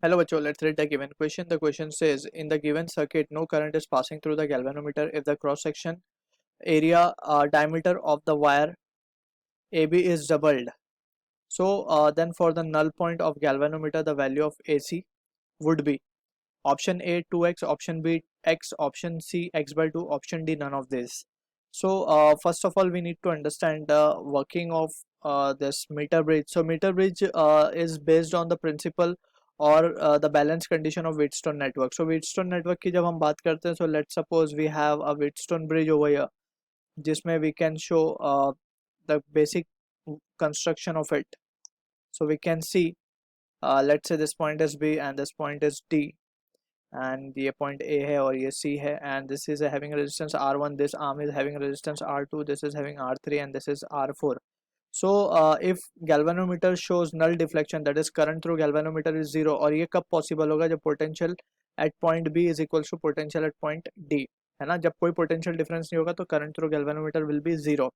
Hello, Bacho. Let's read the given question. The question says, in the given circuit, no current is passing through the galvanometer if the cross-section area diameter of the wire AB is doubled. So then for the null point of galvanometer, the value of AC would be option A 2x, option B x, option C x by 2, option D none of this. So first of all, we need to understand the working of this meter bridge. So meter bridge is based on the principle or the balance condition of Wheatstone network. So Wheatstone network की जब हम बात करते हैं, so let's suppose we have a Wheatstone bridge over here, जिसमें we can show the basic construction of it. So we can see, let's say this point is B and this point is D, and ये point A है और ये C है, and this is having resistance R1, this arm is having resistance R2, this is having R3, and this is R4. So if galvanometer shows null deflection, that is current through galvanometer is 0, और ये कब possible होगा? जब potential at point B is equals to potential at point D, है ना? जब कोई potential difference नहीं होगा तो current through galvanometer will be 0.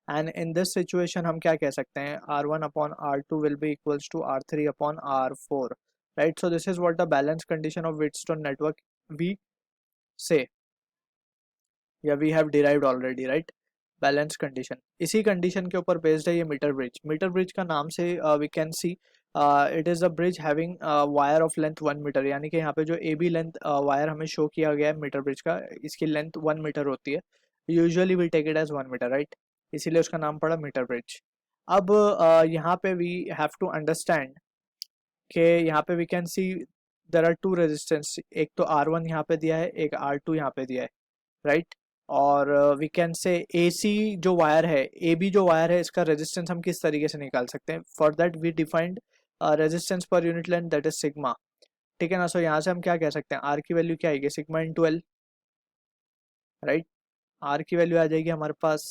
And in this situation हम क्या कह सकते हैं? R1 upon R2 will be equals to R3 upon R4, right? So this is what the balance condition of Wheatstone network we say, या we have derived already, right? Balance condition, इसी condition के ऊपर based है ये metre bridge. Metre bridge का नाम से we can see it is a bridge having wire of length 1 metre, यानी कि यहाँ पे जो ए बी लेंथ वायर हमें शो किया गया है मीटर ब्रिज का, इसकी लेंथ 1 मीटर होती है. Usually we take it as 1 metre, right? इसीलिए उसका नाम पड़ा मीटर ब्रिज. अब यहाँ पे वी हैव टू अंडरस्टैंड कि यहाँ पे we can see there are two resistance, एक तो R1 यहाँ पे दिया है, एक R2 यहाँ पे दिया है, राइट? और वी कैन से AC जो वायर है, AB जो वायर है, इसका रेजिस्टेंस हम किस तरीके से निकाल सकते हैं? For that we defined resistance per unit length, that is sigma. ठीक है ना? सो यहाँ से हम क्या कह सकते हैं? R की वैल्यू क्या आएगी? Sigma into l, right? R की वैल्यू आ जाएगी हमारे पास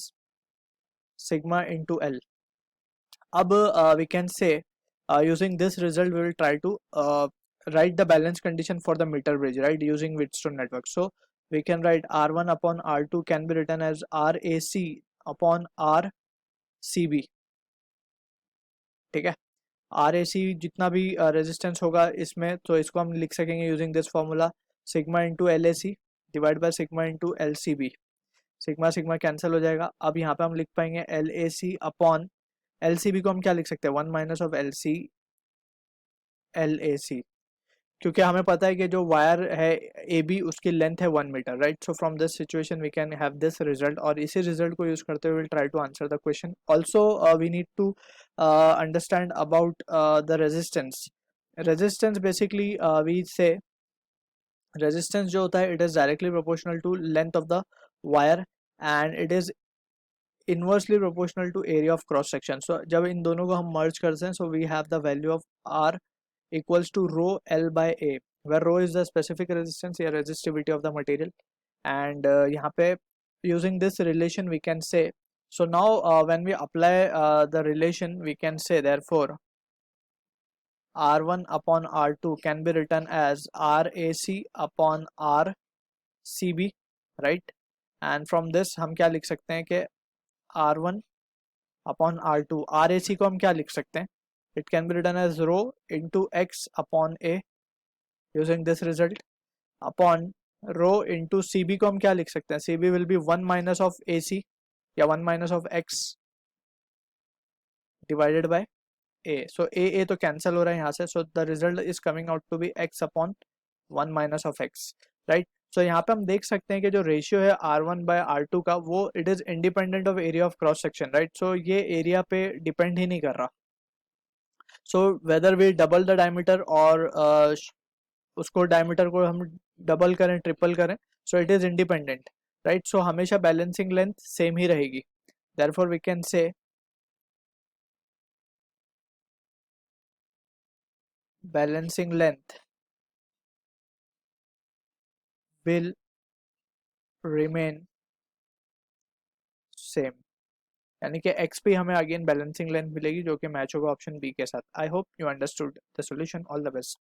सिग्मा इंटू एल. अब we can say using this result we will try to write the balance condition for the meter bridge, right, using Wheatstone network. So we can write R1 upon R2 can be written as RAC upon RCB. ठीक है? RAC जितना भी resistance होगा इसमें, तो इसको हम लिख सकेंगे using this formula, sigma into LAC divide by sigma into LCB. Sigma sigma cancel हो जाएगा. अब यहाँ पे हम लिख पाएंगे LAC अपॉन LCB को हम क्या लिख सकते हैं? 1 माइनस ऑफ LAC, क्योंकि हमें पता है कि जो वायर है AB उसकी लेंथ है 1 metre, right? So from this situation we can have this result, और इसी रिजल्ट को यूज करते हुए will try to answer the question. Also we need to understand about the resistance. Resistance basically we say resistance जो होता है it is directly proportional to length of the wire and it is inversely proportional to area of cross section. So जब इन दोनों को हम मर्ज करते हैं, so we have the value of R equals to rho L by A, where rho is the specific resistance या resistivity of the material. And यहाँ पे using this relation we can say, so now when we apply the relation we can say therefore R1 upon R2 can be written as RAC upon RCB, right? And from this हम क्या लिख सकते हैं कि R1 upon R2, RAC को हम क्या लिख सकते हैं? It can be written as rho into x upon A using this result upon rho into CB को हम क्या लिख सकते हैं? CB will be 1 minus of AC या 1 minus of x divided by A. So A तो cancel हो रहा है यहाँ से, so the result is coming out to be x upon 1 minus of x, right? So यहाँ पे हम देख सकते हैं कि जो रेशियो है R1 by R2 का, वो it is independent of area of cross section, right? So ये एरिया पे डिपेंड ही नहीं कर रहा. So whether we double the diameter और उसको डायमीटर को हम डबल करें ट्रिपल करें, so it is independent, right? So हमेशा बैलेंसिंग लेंथ सेम ही रहेगी. Therefore we can say balancing length will remain same, यानी कि एक्स पे हमें अगेन बैलेंसिंग लेंथ मिलेगी जो कि मैच होगा ऑप्शन बी के साथ. I hope you understood the solution. All the best.